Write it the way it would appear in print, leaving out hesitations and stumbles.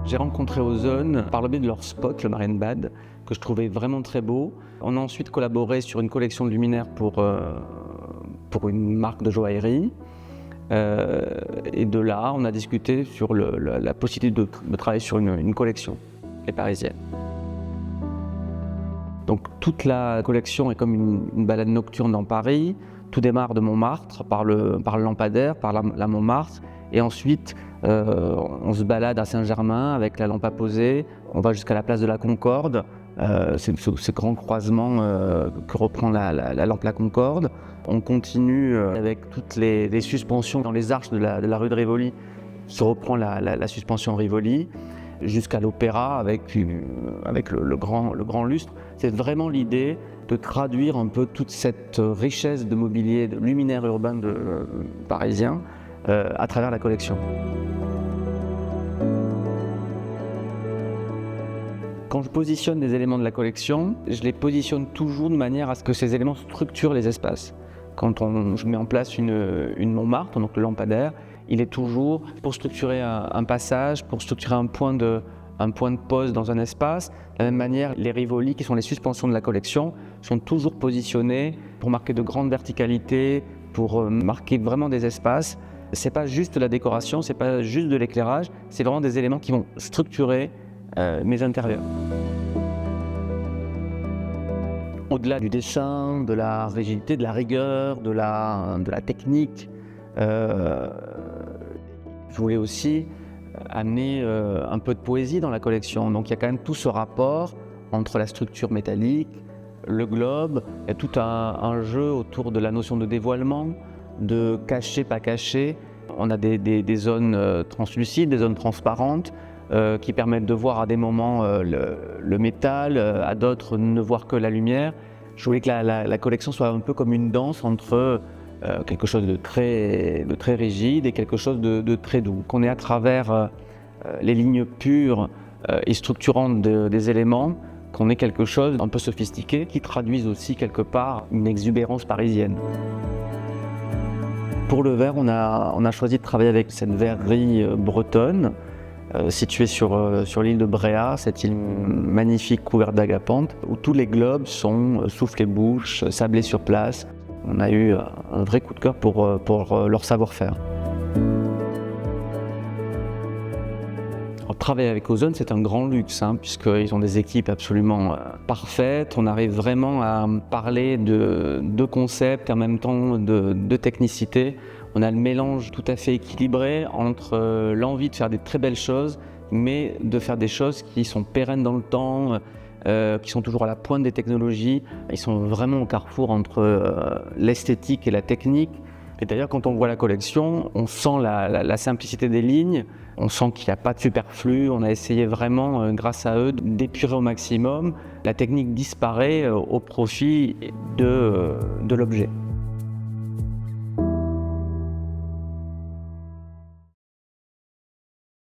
J'ai rencontré Ozone par le biais de leur spot, le Marienbad, que je trouvais vraiment très beau. On a ensuite collaboré sur une collection de luminaires pour une marque de joaillerie. Et de là, on a discuté sur la possibilité de travailler sur une collection, les parisiennes. Donc toute la collection est comme une balade nocturne dans Paris. Tout démarre de Montmartre, par le lampadaire, par la Montmartre. Et ensuite, on se balade à Saint-Germain avec la lampe à poser. On va jusqu'à la place de la Concorde. C'est ce grand croisement que reprend la lampe La Concorde. On continue avec toutes les suspensions dans les arches de la rue de Rivoli, qui reprend la suspension Rivoli, jusqu'à l'Opéra avec le grand lustre. C'est vraiment l'idée de traduire un peu toute cette richesse de mobilier, de luminaires urbains parisiens à travers la collection. Quand je positionne des éléments de la collection, je les positionne toujours de manière à ce que ces éléments structurent les espaces. Quand je mets en place une Montmartre, donc le lampadaire, il est toujours pour structurer un passage, pour structurer un point de pose dans un espace. De la même manière, les Rivoli, qui sont les suspensions de la collection, sont toujours positionnés pour marquer de grandes verticalités, pour marquer vraiment des espaces. C'est pas juste de la décoration, c'est pas juste de l'éclairage, c'est vraiment des éléments qui vont structurer mes intérieurs. Au-delà du dessin, de la rigidité, de la rigueur, de la technique, je voulais aussi amener un peu de poésie dans la collection. Donc il y a quand même tout ce rapport entre la structure métallique, le globe, il y a tout un jeu autour de la notion de dévoilement, de caché, pas caché. On a des zones translucides, des zones transparentes qui permettent de voir à des moments le métal, à d'autres ne voir que la lumière. Je voulais que la collection soit un peu comme une danse entre quelque chose de très rigide et quelque chose de très doux. Qu'on ait à travers les lignes pures et structurantes des éléments, qu'on ait quelque chose un peu sophistiqué qui traduise aussi quelque part une exubérance parisienne. Pour le verre, on a choisi de travailler avec cette verrerie bretonne située sur l'île de Bréhat, cette île magnifique couverte d'agapanthes, où tous les globes sont soufflés-bouche, sablés sur place. On a eu un vrai coup de cœur pour leur savoir-faire. Travailler avec Ozone, c'est un grand luxe, puisqu'ils ont des équipes absolument parfaites. On arrive vraiment à parler de concepts et en même temps de technicité. On a le mélange tout à fait équilibré entre l'envie de faire des très belles choses, mais de faire des choses qui sont pérennes dans le temps, qui sont toujours à la pointe des technologies. Ils sont vraiment au carrefour entre l'esthétique et la technique. Et d'ailleurs, quand on voit la collection, on sent la simplicité des lignes, on sent qu'il n'y a pas de superflu. On a essayé vraiment, grâce à eux, d'épurer au maximum. La technique disparaît au profit de l'objet.